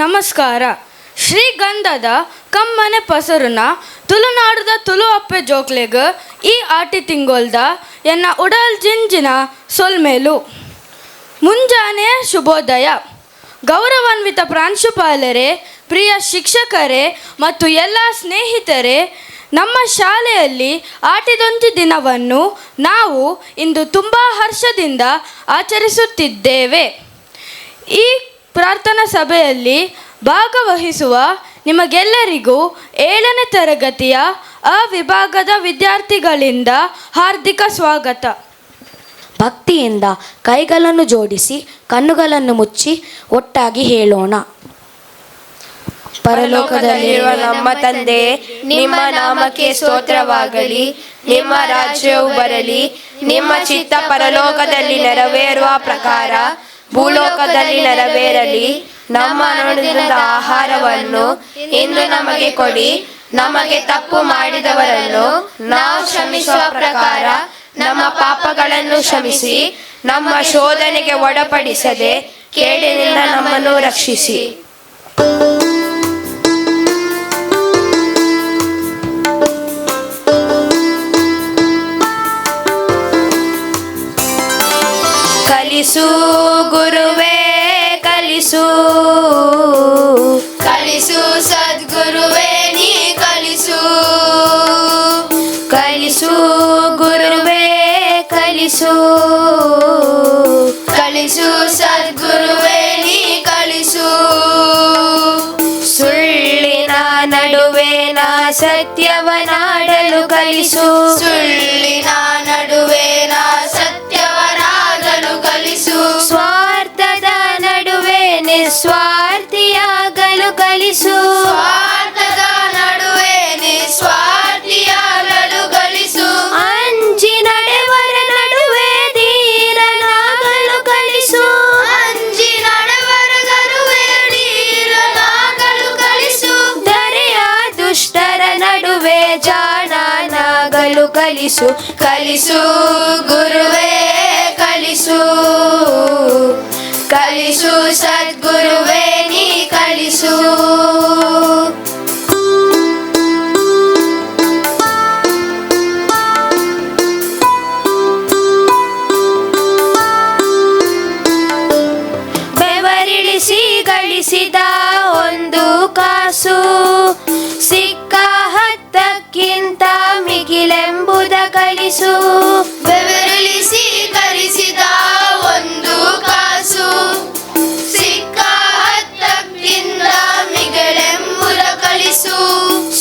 ನಮಸ್ಕಾರ. ಶ್ರೀಗಂಧದ ಕಮ್ಮನೆ ಪಸರುನ ತುಳುನಾಡುದ ತುಳು ಅಪ್ಪೆ ಜೋಕ್ಲೆಗ್ ಈ ಆಟಿ ತಿಂಗೊಲ್ದ ಎನ್ನ ಉಡಲ್ ಜಿಂಜಿನ ಸೊಲ್ಮೇಲು ಮುಂಜಾನೆ ಶುಭೋದಯ. ಗೌರವಾನ್ವಿತ ಪ್ರಾಂಶುಪಾಲರೇ, ಪ್ರಿಯ ಶಿಕ್ಷಕರೇ ಮತ್ತು ಎಲ್ಲ ಸ್ನೇಹಿತರೇ, ನಮ್ಮ ಶಾಲೆಯಲ್ಲಿ ಆಟಿದೊಂದು ದಿನವನ್ನು ನಾವು ಇಂದು ತುಂಬ ಹರ್ಷದಿಂದ ಆಚರಿಸುತ್ತಿದ್ದೇವೆ. ಈ ಪ್ರಾರ್ಥನಾ ಸಭೆಯಲ್ಲಿ ಭಾಗವಹಿಸುವ ನಿಮಗೆಲ್ಲರಿಗೂ 7ನೇ ತರಗತಿಯ ಅ ವಿಭಾಗದ ವಿದ್ಯಾರ್ಥಿಗಳಿಂದ ಹಾರ್ದಿಕ ಸ್ವಾಗತ. ಭಕ್ತಿಯಿಂದ ಕೈಗಳನ್ನು ಜೋಡಿಸಿ ಕಣ್ಣುಗಳನ್ನು ಮುಚ್ಚಿ ಒಟ್ಟಾಗಿ ಹೇಳೋಣ. ಪರಲೋಕದಲ್ಲಿರುವ ನಮ್ಮ ತಂದೆ, ನಿಮ್ಮ ನಾಮಕ್ಕೆ ಸ್ತೋತ್ರವಾಗಲಿ. ನಿಮ್ಮ ರಾಜ್ಯವು ಬರಲಿ. ನಿಮ್ಮ ಚಿತ್ತ ಪರಲೋಕದಲ್ಲಿ ನೆರವೇರುವ ಪ್ರಕಾರ ಭೂಲೋಕದಲ್ಲಿ ನೆರವೇರಲಿ. ನಮ್ಮ ಅನುದಿನದ ಆಹಾರವನ್ನು ಇಂದು ನಮಗೆ ಕೊಡಿ. ನಮಗೆ ತಪ್ಪು ಮಾಡಿದವರನ್ನು ನಾವು ಕ್ಷಮಿಸುವ ಪ್ರಕಾರ ನಮ್ಮ ಪಾಪಗಳನ್ನು ಕ್ಷಮಿಸಿ. ನಮ್ಮ ಶೋಧನೆಗೆ ಒಳಪಡಿಸದೆ ಕೇಡಿನಿಂದ ನಮ್ಮನ್ನು ರಕ್ಷಿಸಿ. ಕಲಿಸು ಗುರುವೇ ಕಲಿಸು, ಕಲಿಸು ಸದ್ಗುರುವೇ ನೀ ಕಲಿಸು. ಕಲಿಸು ಗುರುವೇ ಕಲಿಸು, ಕಲಿಸು ಸದ್ಗುರುವೇ ನೀ ಕಲಿಸು. ಸುಳ್ಳಿನ ನಡುವೆ ನಾ ಸತ್ಯವನಾಡಲು ಕಲಿಸು. ಸುಳ್ಳಿನ ನಡುವೆ ನಾ ಸತ್ಯವನಾಡಲು ಕಲಿಸು. ಸ್ವಾರ್ಥದ ನಡುವೆ ನಿಸ್ವಾರ್ಥಿಯಾಗಲು ಕಲಿಸು. ಸ್ವಾರ್ಥದ ನಡುವೆ ನಿಸ್ವಾರ್ಥಿಯಾಗಲು ಕಲಿಸು. ಅಂಜಿ ನಡೆವರ ನಡುವೆ ಧೀರನಾಗಲು ಕಲಿಸು. ಅಂಜಿ ನಡೆವರ ನಡುವೆ ಧೀರನಾಗಲು ಕಲಿಸು. ಧರೆಯ ದುಷ್ಟರ ನಡುವೆ ಜಾಣನಾಗಲು ಕಲಿಸು. ಕಲಿಸು ಗುರುವೇ ಕಲಿಸು, ಕಲಿಸು ಸದ್ಗುರುವೇ ನೀ ಕಲಿಸು. ಬೆವರಿಳಿಸಿ ಗಳಿಸಿದ ಒಂದು ಕಾಸು ಸಿಕ್ಕ ಹತ್ತಕ್ಕಿಂತ ಮಿಗಿಲೆಂಬುದ ಕಲಿಸು. ಬೆವರಿಳಿಸಿ ಗಳಿಸಿದ ಒಂದು ಕಾಸು ಸಿಕ್ಕ ಹತ್ತಕ್ಕಿಂತ ಮಿಗಿಲೆಂಬುದ ಕಲಿಸು.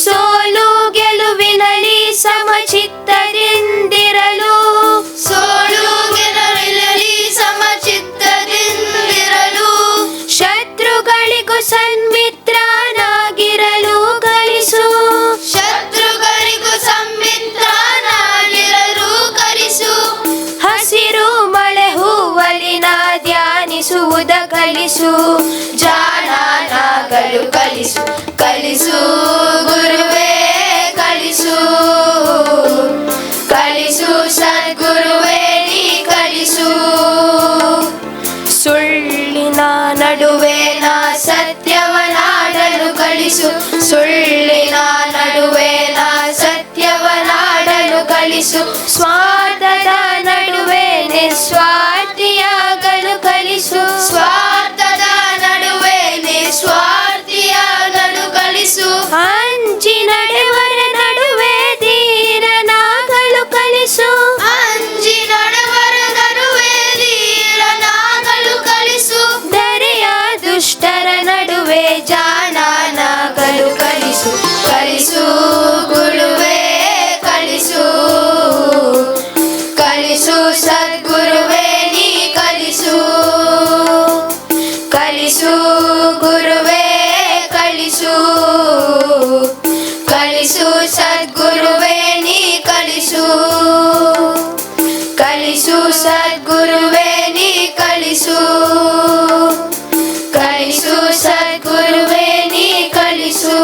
ಸೋಲು ಗೆಲುವಿನಲ್ಲಿ ಸಮಚಿತ್ತದಿಂದಿರಲು. ಸೋಲು ಗೆಲುವಿನಲ್ಲಿ ಸಮಚಿತ್ತದಿಂದಿರಲು. ಶತ್ರುಗಳಿಗೂ ಸನ್ಮಿತ್ರನಾಗಿರಲು ಕಲಿಸು. ಶತ್ರುಗಳಿಗೂ ಸನ್ಮಿತ್ರನಾಗಿರಲು ಕಲಿಸು. ಹಸಿರು ಮಳೆ ಹೂವಲಿನ ಧ್ಯಾನಿಸುವುದ ಕಲಿಸು. ಜಾಣನಾಗಲು ಕಲಿಸು. ಕಲಿಸು ಗುರುವೇ ಕಲಿಸು, ಕಲಿಸು ಸದ್ಗುರುವೇ ನೀ ಕಲಿಸು. ಸುಳ್ಳಿನ ನಡುವೆ ನಾ ಸತ್ಯವನಾಡಲು ಕಲಿಸು. ಸುಳ್ಳಿನ ನಡುವೆ ನಾ ಸತ್ಯವನಾಡಲು ಕಲಿಸು. ಸ್ವಾರ್ಥದ ನಡುವೆ ನಿಸ್ವಾರ್ಥಿಯಾಗಲು ಕಲಿಸು. ಸ್ವಾರ್ಥದ ನಡುವೆ ನಿಸ್ವಾರ್ಥಿಯಾಗಲು ಕಲಿಸು. ಅಂಜಿ ನಡೆವರ ನಡುವೆ ಧೀರನಾಗಲು ಕಲಿಸು. ಅಂಜಿ ನಡೆವರ ನಡುವೆ ಧೀರನಾಗಲು ಕಲಿಸು. ಧರೆಯ ದುಷ್ಟರ ನಡುವೆ ಜಾಣನಾಗಲು ಕಲಿಸು. ಕಲಿಸು ಗುರುವೇ ಕಲಿಸು, ಕಲಿಸು ಸದ್ಗುರುವೇ ನೀ ಕಲಿಸು. ಕಲಿಸು ಗುರುವೇ ಕಲಿಸು, ಕಲಿಸು ಸದ್ಗುರುವೇ ನೀ ಕಲಿಸು. ಕಲಿಸು ಸದ್ಗುರುವೇ ನೀ ಕಲಿಸು. ಕಲಿಸು ಸದ್ಗುರುವೇ ನೀ ಕಲಿಸು.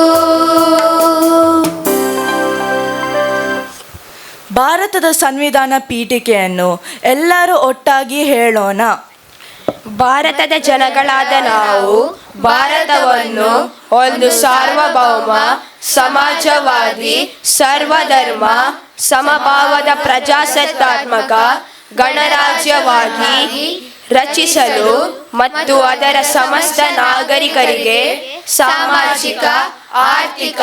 ಭಾರತದ ಸಂವಿಧಾನ ಪೀಠಿಕೆಯನ್ನು ಎಲ್ಲರೂ ಒಟ್ಟಾಗಿ ಹೇಳೋಣ. ಭಾರತದ ಜನಗಳಾದ ನಾವು ಭಾರತವನ್ನು ಒಂದು ಸಾರ್ವಭೌಮ ಸಮಾಜವಾದಿ ಸರ್ವಧರ್ಮ ಸಮಭಾವದ ಪ್ರಜಾಸತ್ತಾತ್ಮಕ ಗಣರಾಜ್ಯವಾಗಿ ರಚಿಸಲು ಮತ್ತು ಅದರ ಸಮಸ್ತ ನಾಗರಿಕರಿಗೆ ಸಾಮಾಜಿಕ ಆರ್ಥಿಕ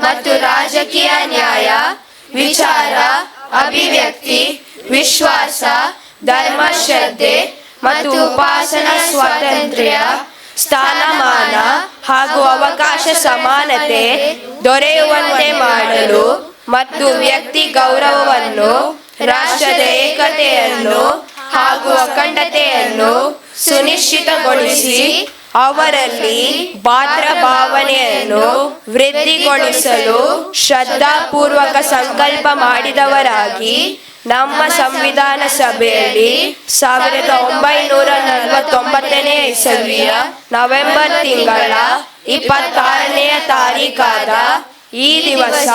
ಮತ್ತು ರಾಜಕೀಯ ನ್ಯಾಯ ವಿಚಾರ ಅಭಿವ್ಯಕ್ತಿ ವಿಶ್ವಾಸ ಧರ್ಮ ಶ್ರದ್ಧೆ ಮತ್ತು ಉಪಾಸನಾ ಸ್ವಾತಂತ್ರ್ಯ ಸ್ಥಾನಮಾನ ಹಾಗೂ ಅವಕಾಶ ಸಮಾನತೆ ದೊರೆಯುವಂತೆ ಮಾಡಲು ಮತ್ತು ವ್ಯಕ್ತಿ ಗೌರವವನ್ನು ರಾಷ್ಟ್ರದ ಏಕತೆಯನ್ನು ಹಾಗೂ ಅಖಂಡತೆಯನ್ನು ಸುನಿಶ್ಚಿತಗೊಳಿಸಿ ಅವರಲ್ಲಿ ಭಾವನೆಯನ್ನು ವೃದ್ಧಿಗೊಳಿಸಲು ಶ್ರದ್ಧಾಪೂರ್ವಕ ಸಂಕಲ್ಪ ಮಾಡಿದವರಾಗಿ ನಮ್ಮ ಸಂವಿಧಾನ ಸಭೆಯಲ್ಲಿ 1949ನೇ ಇಸವಿಯ ನವೆಂಬರ್ ತಿಂಗಳ 26ನೇ ತಾರೀಖಾದ ಈ ದಿವಸ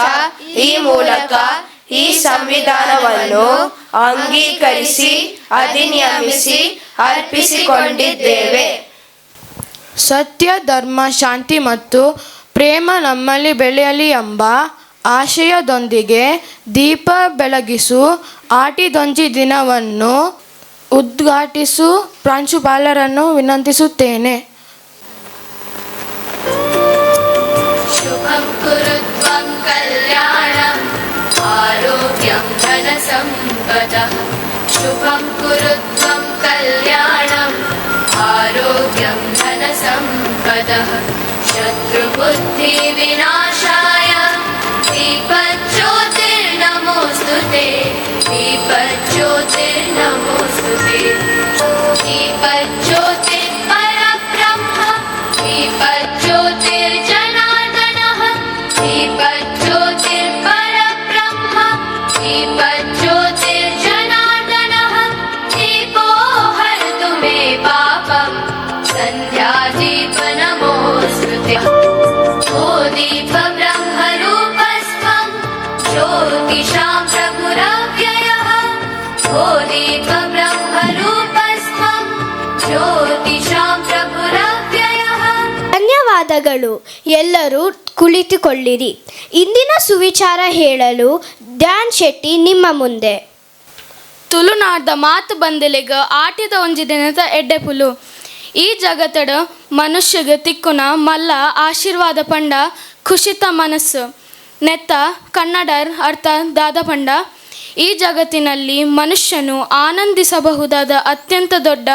ಈ ಮೂಲಕ ಈ ಸಂವಿಧಾನವನ್ನು ಅಂಗೀಕರಿಸಿ ಅಧಿನಿಯಮಿಸಿ ಅರ್ಪಿಸಿಕೊಂಡಿದ್ದೇವೆ. ಸತ್ಯ ಧರ್ಮ ಶಾಂತಿ ಮತ್ತು ಪ್ರೇಮ ನಮ್ಮಲ್ಲಿ ಬೆಳೆಯಲಿ ಎಂಬ ಆಶಯದೊಂದಿಗೆ ದೀಪ ಬೆಳಗಿಸು ಆಟಿದೊಂಜಿ ದಿನವನ್ನು ಉದ್ಘಾಟಿಸು ಪ್ರಾಂಶುಪಾಲರನ್ನು ವಿನಂತಿಸುತ್ತೇನೆ. ಶುಭಂ ಕುರುತ್ವಂ ಕಲ್ಯಾಣಂ ಆರೋಗ್ಯಂ ಧನ ಸಂಪದಃ ಶುಭಂ ಕುರುತ್ವಂ ಕಲ್ಯಾಣಂ ಆರೋಗ್ಯಂ ಧನ ಸಂಪದಃ ಶತ್ರುಬುದ್ಧಿ ವಿನಾಶಾಯ दीपज्योतिर्नमोस्तुते दीपज्योतिर्नमोस्तुते दीपज्योतिर्परब्रह्म दीपज्योतिर्जनार्दनः दीपज्योतिर्परब्रह्म दीपज्योतिर्जनार्दनः दीपो हरतु मे पापं सन्ध्यादीपनमोस्तुते ओ दीप ब्रह्मरूपस्त्वं ज्योतिषां प्रभुरव्ययः ओ दीप ब्रह्मरूपस्त्वं ज्योतिषां प्रभुरव्ययः. ಧನ್ಯವಾದಗಳು. ಎಲ್ಲರೂ ಕುಳಿತುಕೊಳ್ಳಿರಿ. ಇಂದಿನ ಸುವಿಚಾರ ಹೇಳಲು ಧ್ಯಾನ್ ಶೆಟ್ಟಿ ನಿಮ್ಮ ಮುಂದೆ. ತುಳುನಾಡ್ದ ಮಾತು ಬಂದೆಲೆಗ ಆಟಿದ ಒಂಜಿ ದಿನದ ಎಡ್ಡೆಪುಲು ಈ ಜಗತ್ತಡ ಮನುಷ್ಯಗೆ ತಿಕ್ಕುನ ಮಲ್ಲ ಆಶೀರ್ವಾದ ಪಂಡ ಖುಷಿತ ಮನಸ್ಸು ನೆತ್ತ ಕನ್ನಡರ್ ಅರ್ಥ ದಾದ ಪಂಡ ಈ ಜಗತ್ತಿನಲ್ಲಿ ಮನುಷ್ಯನು ಆನಂದಿಸಬಹುದಾದ ಅತ್ಯಂತ ದೊಡ್ಡ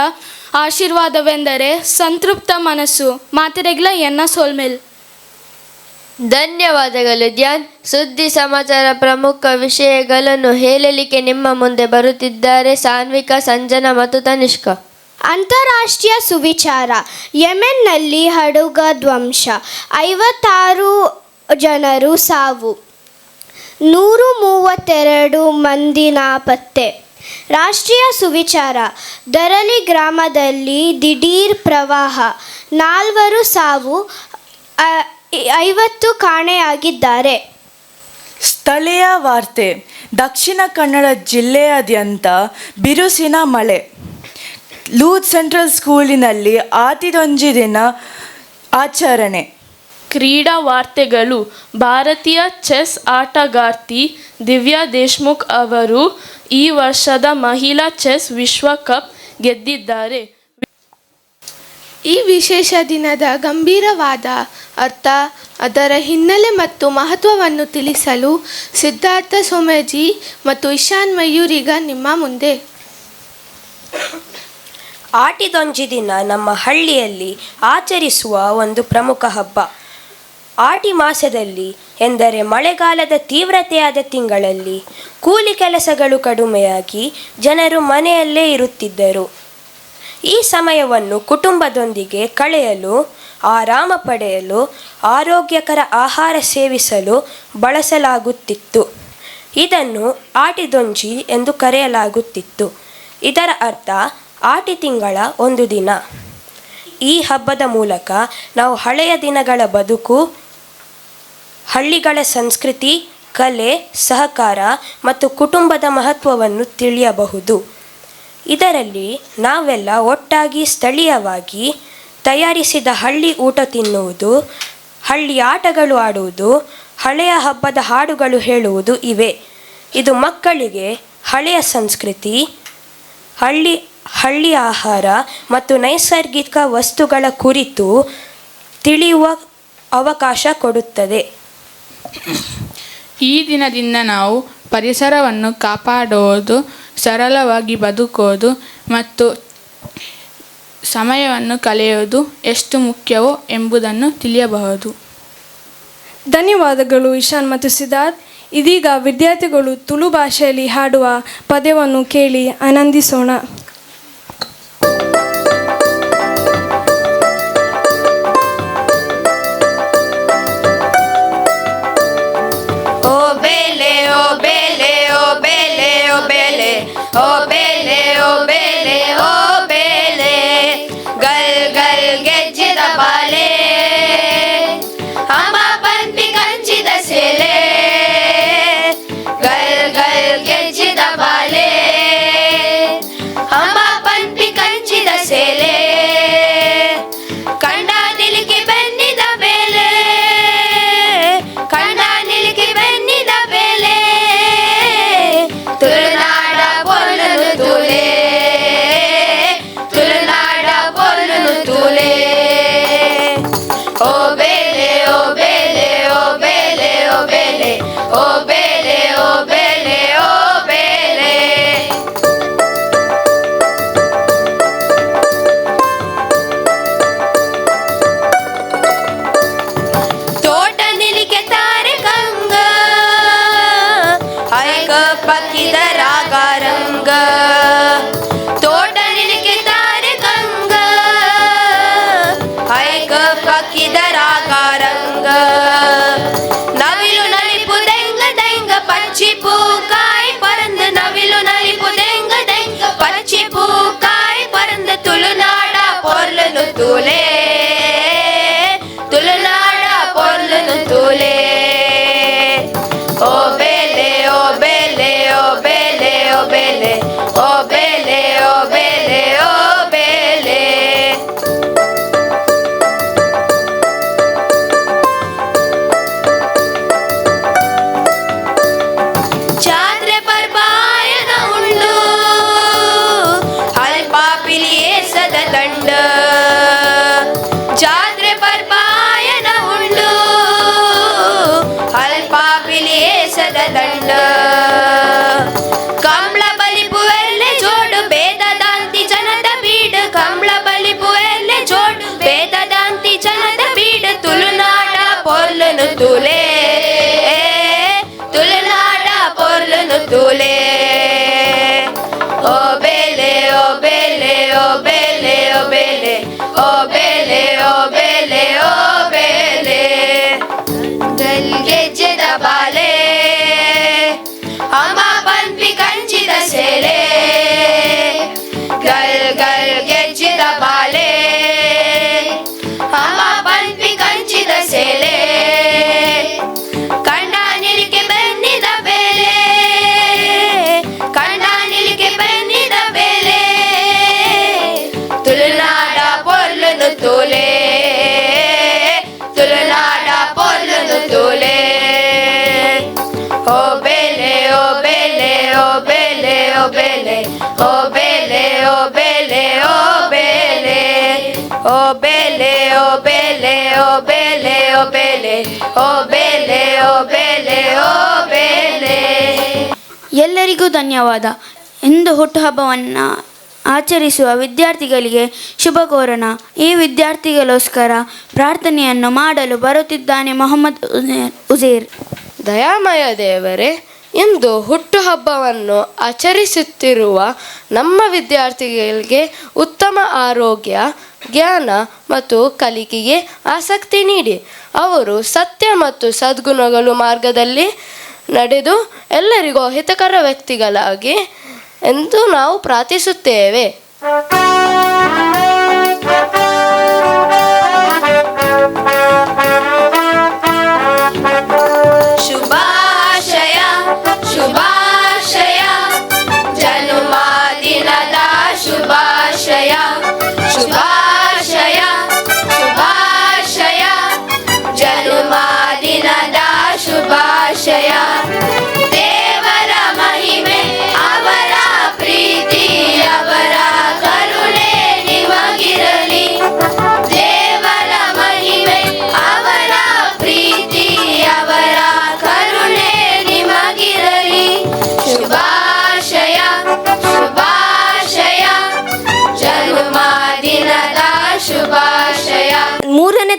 ಆಶೀರ್ವಾದವೆಂದರೆ ಸಂತೃಪ್ತ ಮನಸ್ಸು. ಮಾತಿರೆಗ್ಲ ಎನ್ನ ಸೋಲ್ಮೇಲ್. ಧನ್ಯವಾದಗಳು ಧ್ಯಾನ್. ಸುದ್ದಿ ಸಮಾಚಾರ ಪ್ರಮುಖ ವಿಷಯಗಳನ್ನು ಹೇಳಲಿಕ್ಕೆ ನಿಮ್ಮ ಮುಂದೆ ಬರುತ್ತಿದ್ದಾರೆ ಸಾನ್ವಿಕಾ, ಸಂಜನಾ ಮತ್ತು ತನಿಷ್ಕ. ಅಂತಾರಾಷ್ಟ್ರೀಯ ಸುವಿಚಾರ. ಯೆಮೆನ್ನಲ್ಲಿ ಹಡಗು ಧ್ವಂಸ, 56 ಜನರು ಸಾವು, 132 ಮಂದಿ ನಾಪತ್ತೆ. ರಾಷ್ಟ್ರೀಯ ಸುವಿಚಾರ. ದರಲಿ ಗ್ರಾಮದಲ್ಲಿ ದಿಢೀರ್ ಪ್ರವಾಹ, 4 ಸಾವು, 50 ಕಾಣೆಯಾಗಿದ್ದಾರೆ. ಸ್ಥಳೀಯ ವಾರ್ತೆ. ದಕ್ಷಿಣ ಕನ್ನಡ ಜಿಲ್ಲೆಯಾದ್ಯಂತ ಬಿರುಸಿನ ಮಳೆ. ಲೂತ್ ಸೆಂಟ್ರಲ್ ಸ್ಕೂಲಿನಲ್ಲಿ ಆಟಿದೊಂಜಿ ದಿನ ಆಚರಣೆ. ಕ್ರೀಡಾ ವಾರ್ತೆಗಳು. ಭಾರತೀಯ ಚೆಸ್ ಆಟಗಾರ್ತಿ ದಿವ್ಯಾ ದೇಶ್ಮುಖ್ ಅವರು ಈ ವರ್ಷದ ಮಹಿಳಾ ಚೆಸ್ ವಿಶ್ವಕಪ್ ಗೆದ್ದಿದ್ದಾರೆ. ಈ ವಿಶೇಷ ದಿನದ ಗಂಭೀರವಾದ ಅರ್ಥ, ಅದರ ಹಿನ್ನೆಲೆ ಮತ್ತು ಮಹತ್ವವನ್ನು ತಿಳಿಸಲು ಸಿದ್ಧಾರ್ಥ ಸೋಮೇಜಿ ಮತ್ತು ಇಶಾನ್ ಮಯೂರಿಗ ನಿಮ್ಮ ಮುಂದೆ. ಆಟಿದೊಂಜಿ ದಿನ ನಮ್ಮ ಹಳ್ಳಿಯಲ್ಲಿ ಆಚರಿಸುವ ಒಂದು ಪ್ರಮುಖ ಹಬ್ಬ. ಆಟಿ ಮಾಸದಲ್ಲಿ ಎಂದರೆ ಮಳೆಗಾಲದ ತೀವ್ರತೆಯಾದ ತಿಂಗಳಲ್ಲಿ ಕೂಲಿ ಕೆಲಸಗಳು ಕಡಿಮೆಯಾಗಿ ಜನರು ಮನೆಯಲ್ಲೇ ಇರುತ್ತಿದ್ದರು. ಈ ಸಮಯವನ್ನು ಕುಟುಂಬದೊಂದಿಗೆ ಕಳೆಯಲು, ಆರಾಮ ಪಡೆಯಲು, ಆರೋಗ್ಯಕರ ಆಹಾರ ಸೇವಿಸಲು ಬಳಸಲಾಗುತ್ತಿತ್ತು. ಇದನ್ನು ಆಟಿದೊಂಜಿ ಎಂದು ಕರೆಯಲಾಗುತ್ತಿತ್ತು. ಇದರ ಅರ್ಥ ಆಟಿ ತಿಂಗಳ ಒಂದು ದಿನ. ಈ ಹಬ್ಬದ ಮೂಲಕ ನಾವು ಹಳೆಯ ದಿನಗಳ ಬದುಕು, ಹಳ್ಳಿಗಳ ಸಂಸ್ಕೃತಿ, ಕಲೆ, ಸಹಕಾರ ಮತ್ತು ಕುಟುಂಬದ ಮಹತ್ವವನ್ನು ತಿಳಿಯಬಹುದು. ಇದರಲ್ಲಿ ನಾವೆಲ್ಲ ಒಟ್ಟಾಗಿ ಸ್ಥಳೀಯವಾಗಿ ತಯಾರಿಸಿದ ಹಳ್ಳಿ ಊಟ ತಿನ್ನುವುದು, ಹಳ್ಳಿ ಆಟಗಳು ಆಡುವುದು, ಹಳೆಯ ಹಬ್ಬದ ಹಾಡುಗಳು ಹೇಳುವುದು ಇವೆ. ಇದು ಮಕ್ಕಳಿಗೆ ಹಳೆಯ ಸಂಸ್ಕೃತಿ, ಹಳ್ಳಿ ಆಹಾರ ಮತ್ತು ನೈಸರ್ಗಿಕ ವಸ್ತುಗಳ ಕುರಿತು ತಿಳಿಯುವ ಅವಕಾಶ ಕೊಡುತ್ತದೆ. ಈ ದಿನದಿಂದ ನಾವು ಪರಿಸರವನ್ನು ಕಾಪಾಡುವುದು, ಸರಳವಾಗಿ ಬದುಕುವುದು ಮತ್ತು ಸಮಯವನ್ನು ಕಳೆಯುವುದು ಎಷ್ಟು ಮುಖ್ಯವೋ ಎಂಬುದನ್ನು ತಿಳಿಯಬಹುದು. ಧನ್ಯವಾದಗಳು ಇಶಾನ್ ಮತ್ತು ಸಿದ್ಧಾರ್ಥ್. ಇದೀಗ ವಿದ್ಯಾರ್ಥಿಗಳು ತುಳು ಭಾಷೆಯಲ್ಲಿ ಹಾಡುವ ಪದ್ಯವನ್ನು ಕೇಳಿ ಆನಂದಿಸೋಣ. ಎಲ್ಲರಿಗೂ ಧನ್ಯವಾದ. ಇಂದು ಹುಟ್ಟುಹಬ್ಬವನ್ನು ಆಚರಿಸುವ ವಿದ್ಯಾರ್ಥಿಗಳಿಗೆ ಶುಭ ಕೋರೋಣ. ಈ ವಿದ್ಯಾರ್ಥಿಗಳಿಗೋಸ್ಕರ ಪ್ರಾರ್ಥನೆಯನ್ನು ಮಾಡಲು ಬರುತ್ತಿದ್ದಾನೆ ಮೊಹಮ್ಮದ್ ಉಜೇರ್. ದಯಾಮಯ ದೇವರೇ, ಇಂದು ಹುಟ್ಟುಹಬ್ಬವನ್ನು ಆಚರಿಸುತ್ತಿರುವ ನಮ್ಮ ವಿದ್ಯಾರ್ಥಿಗಳಿಗೆ ಉತ್ತಮ ಆರೋಗ್ಯ, ಜ್ಞಾನ ಮತ್ತು ಕಲಿಕೆಗೆ ಆಸಕ್ತಿ ನೀಡಿ ಅವರು ಸತ್ಯ ಮತ್ತು ಸದ್ಗುಣಗಳ ಮಾರ್ಗದಲ್ಲಿ ನಡೆದು ಎಲ್ಲರಿಗೂ ಹಿತಕರ ವ್ಯಕ್ತಿಗಳಾಗಿ ಎಂದು ನಾವು ಪ್ರಾರ್ಥಿಸುತ್ತೇವೆ. ಶುಭಾಶಯ ಶುಭಾಶಯ, ಜನ್ಮದಿನದ ಶುಭಾಶಯ ಶುಭಾಶಯ,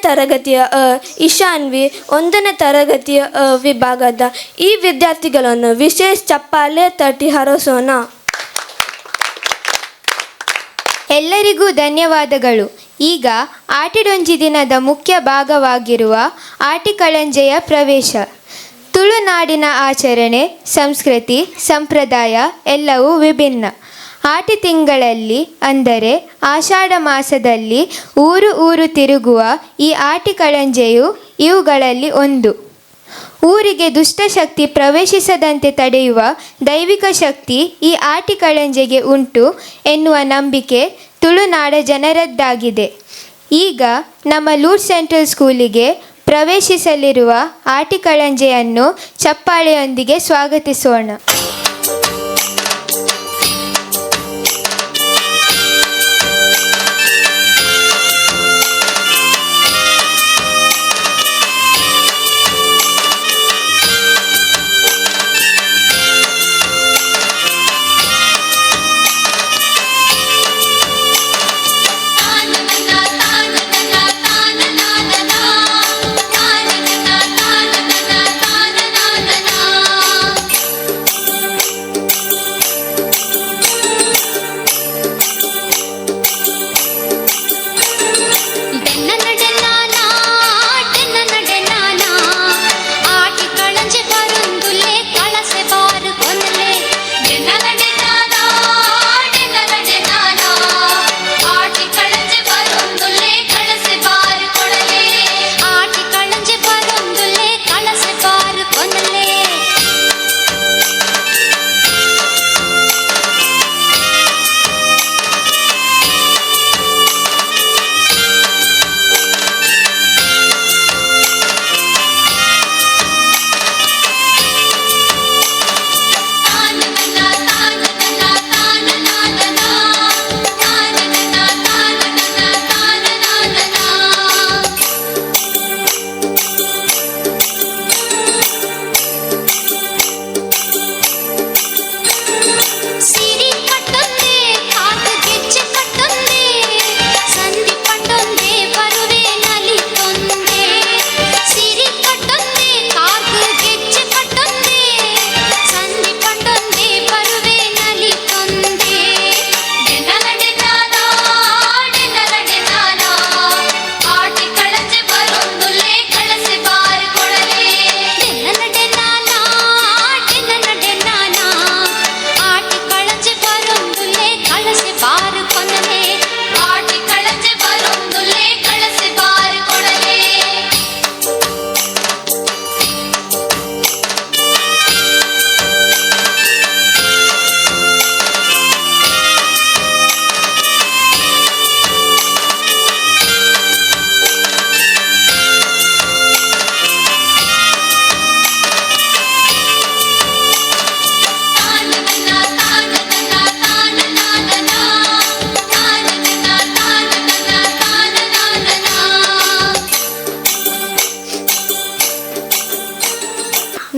ತರಗತಿಯ ಇಶಾನ್ವಿ 1ನೇ ತರಗತಿಯ ವಿಭಾಗದ ಈ ವಿದ್ಯಾರ್ಥಿಗಳನ್ನು ವಿಶೇಷ ಚಪ್ಪಾಳೆ ತಟ್ಟಿ ಹರಸೋಣ. ಎಲ್ಲರಿಗೂ ಧನ್ಯವಾದಗಳು. ಈಗ ಆಟಿಡೊಂಜಿ ದಿನದ ಮುಖ್ಯ ಭಾಗವಾಗಿರುವ ಆಟಿಕಳಂಜೆಯ ಪ್ರವೇಶ. ತುಳುನಾಡಿನ ಆಚರಣೆ, ಸಂಸ್ಕೃತಿ, ಸಂಪ್ರದಾಯ ಎಲ್ಲವೂ ವಿಭಿನ್ನ. ಆಟಿ ತಿಂಗಳಲ್ಲಿ ಅಂದರೆ ಆಷಾಢ ಮಾಸದಲ್ಲಿ ಊರು ಊರು ತಿರುಗುವ ಈ ಆಟಿಕಳಂಜೆಯು ಇವುಗಳಲ್ಲಿ ಒಂದು. ಊರಿಗೆ ದುಷ್ಟಶಕ್ತಿ ಪ್ರವೇಶಿಸದಂತೆ ತಡೆಯುವ ದೈವಿಕ ಶಕ್ತಿ ಈ ಆಟಿಕಳಂಜೆಗೆ ಉಂಟು ಎನ್ನುವ ನಂಬಿಕೆ ತುಳುನಾಡ ಜನರದ್ದಾಗಿದೆ. ಈಗ ನಮ್ಮ ಲೂಡ್ ಸೆಂಟ್ರಲ್ ಸ್ಕೂಲಿಗೆ ಪ್ರವೇಶಿಸಲಿರುವ ಆಟಿಕಳಂಜೆಯನ್ನು ಚಪ್ಪಾಳೆಯೊಂದಿಗೆ ಸ್ವಾಗತಿಸೋಣ.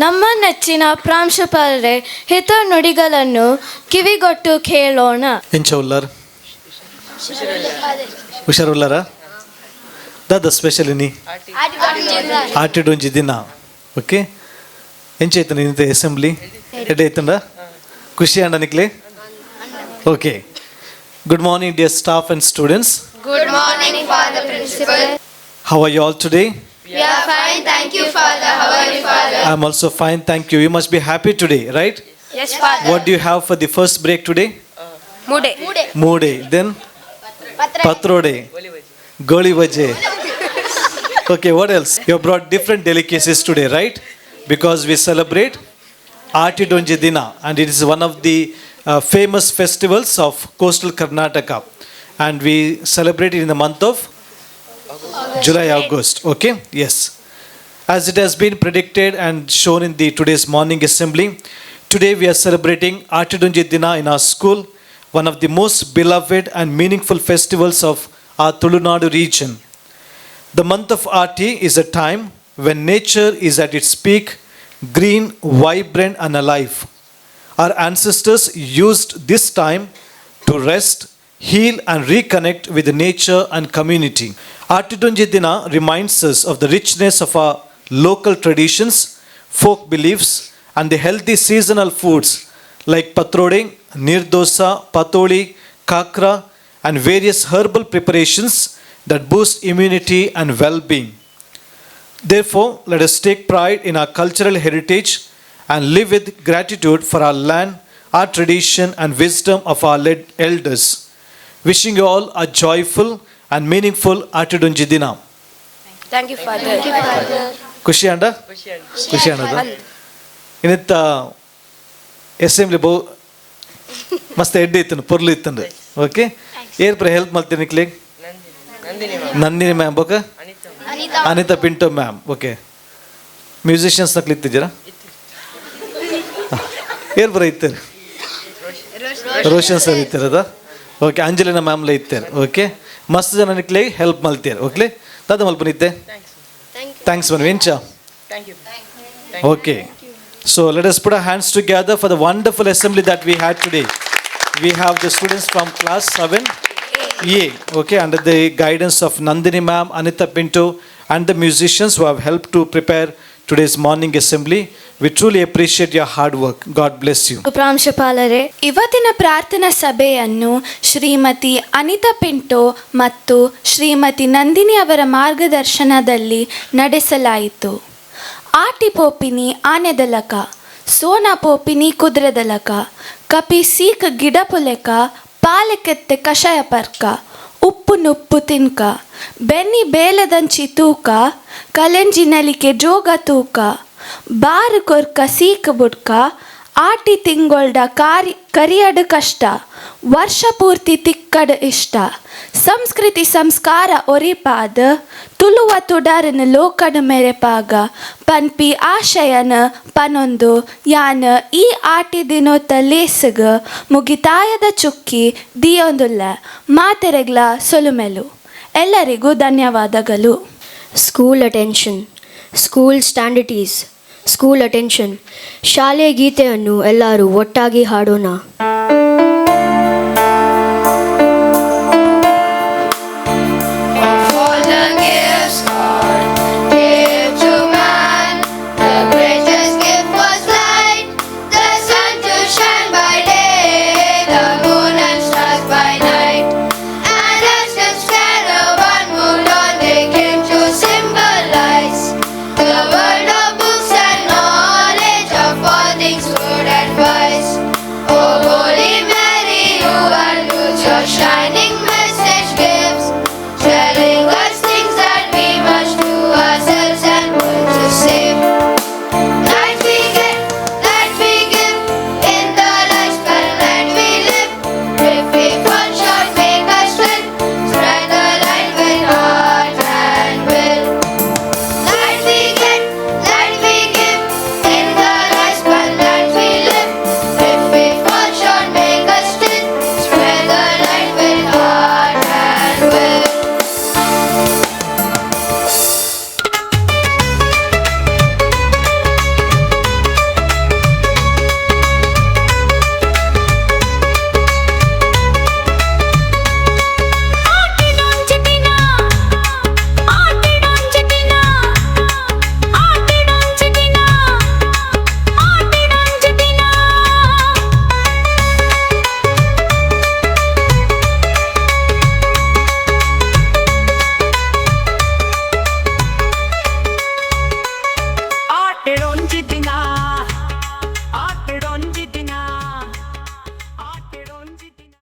ನಮ್ಮ ನೆಚ್ಚಿನ ಪ್ರಾಂಶುಪಾಲರೇ, ಹಿತ ನುಡಿಗಳನ್ನು ಕಿವಿಗೊಟ್ಟು ಕೇಳೋಣ. ಎಂಚ ಉಲ್ಲಾರ ಹುಷಾರುಲ್ಲಾರ ದಾದ ಸ್ಪೆಷಲ್ ಇನಿ ಆಟಿಡೊಂಜಿ ದಿನ ಓಕೆ ಎಂಚ ಐತನ ಇಂತ ಅಸೆಂಬ್ಲಿ ಎಡೆ ಐತಂಡ ಖುಷಿ ಅಂಡ ನಿಕ್ಲೆ okay. Good morning dear staff and students. Good morning, Father Principal. How are you all today? We are fine, thank you, Father. How are you, Father? I am also fine, thank you. You must be happy today, right? Yes, Father. What do you have for the first break today? ಮುಡೆ. Moode. Then? Patrode. Goli vaje. Okay, what else? You have brought different delicacies today, right? Because we celebrate Atidonji Dina, and it is one of the famous festivals of coastal Karnataka. And we celebrate it in the month of July, August. Okay? Yes. As it has been predicted and shown in the today's morning assembly, today we are celebrating Atidonji Dina in our school, one of the most beloved and meaningful festivals of our Tulunadu region. The month of Ati is a time when nature is at its peak, green, vibrant and alive. Our ancestors used this time to rest, heal and reconnect with nature and community. Atidonji Dina reminds us of the richness of our local traditions, folk beliefs, and the healthy seasonal foods like patrode, nirdosa, patoli, kakra, and various herbal preparations that boost immunity and well-being. Therefore, let us take pride in our cultural heritage and live with gratitude for our land, our tradition, and wisdom of our elders. Wishing you all a joyful and meaningful Atidonji Dina. Thank you, Father. ಖುಷಿ ಅಂಡ ಖುಷಿ ಅನ್ನೋದು ಇನ್ನಿತ್ತ assembly ಬಹು ಮಸ್ತ್ ಎಡ್ಡೆ ಇತ್ತನು ಪೊರ್ಲು ಇತ್ತಂದು okay ಏರ್ ಪ್ರ ಹೆಲ್ಪ್ ಮಾಡ್ತೀನಿ ಕ್ಲಿಕ್ ನಂದಿನಿ ಮ್ಯಾಮ್ ಬೋಕ Anita Pinto ma'am okay musicians ನ ಕ್ಲಿಕ್ತಿದ್ದೀರಾ ಏರ್ ಬರ ಇತ್ತಾರೆ ರೋಷನ್ ಸರ್ ಇತ್ತಾರದ ಓಕೆ ಅಂಜಲಿನ ಮ್ಯಾಮ್ಲ ಇತ್ತಾರೆ ಓಕೆ ಮಸ್ತ್ ಜನ ನಿಕ್ಲೆ ಹೆಲ್ಪ್ ಮಲ್ತಿದ್ದಾರೆ ಓಕೆ ದಾದ ಮಲ್ಪನಿದ್ದೆ ಥ್ಯಾಂಕ್ಸ್ ಮನ್ ವೆಂಚಾ okay so let us put our hands together for the wonderful assembly that we had today. We have the students from class 7A, okay, under the guidance of Nandini ma'am, Anita Pinto, and the musicians who have helped to prepare today's morning assembly. We truly appreciate your hard work. God bless you. ಪ್ರಾಂಶುಪಾಲರೇ, ಇವತ್ತಿನ ಪ್ರಾರ್ಥನಾ ಸಭೆಯನ್ನು ಶ್ರೀಮತಿ ಅನಿತಾ ಪಿಂಟೋ ಮತ್ತು ಶ್ರೀಮತಿ ನಂದಿನಿ ಅವರ ಮಾರ್ಗದರ್ಶನದಲ್ಲಿ ನಡೆಸಲಾಯಿತು. ಆಟಿ ಪೋಪಿನಿ ಆನೆದಲಕ, ಸೋನಾ ಪೋಪಿನಿ ಕುದುರೆದಲಕ, ಕಪಿ ಸೀಕ ಗಿಡ ಪುಲೆಕ, ಪಾಲೆಕೆತ್ತೆ ಕಷಾಯ ಪರ್ಕ, ಉಪ್ಪು ನುಪ್ಪು ತಿನ್ಕ, ಬೆನ್ನಿ ಬೇಲದಂಚಿ ತೂಕ, ಕಲೆಂಜಿ ನಲಿಕೆ ಜೋಗ ತೂಕ, ಬಾರು ಕೊರ್ಕ ಸೀಕ ಬುಡ್ಕ, ಆಟಿ ತಿಂಗೊಳ್ಡ ಕರಿಯಡು ಕಷ್ಟ, ವರ್ಷ ಪೂರ್ತಿ ತಿಕ್ಕಡು ಇಷ್ಟ, ಸಂಸ್ಕೃತಿ ಸಂಸ್ಕಾರ ಒರಿಪಾದ, ತುಳುವ ತುಡರನ ಲೋಕಡ ಮೆರೆಪಾಗ, ಪನ್ಪಿ ಆಶಯನ ಪನೊಂದು ಯಾನ ಈ ಆಟಿ ದಿನೋತ ಲೇಸಗ ಮುಗಿತಾಯದ ಚುಕ್ಕಿ ದಿಯೊಂದುಲ್ಲ ಮಾತೆರೆಗ್ಲ ಸೊಲುಮೆಲು. ಎಲ್ಲರಿಗೂ ಧನ್ಯವಾದಗಳು. School attention, school stand at ease, school attention. ಶಾಲೆಯ ಗೀತೆಯನ್ನು ಎಲ್ಲರೂ ಒಟ್ಟಾಗಿ ಹಾಡೋಣ.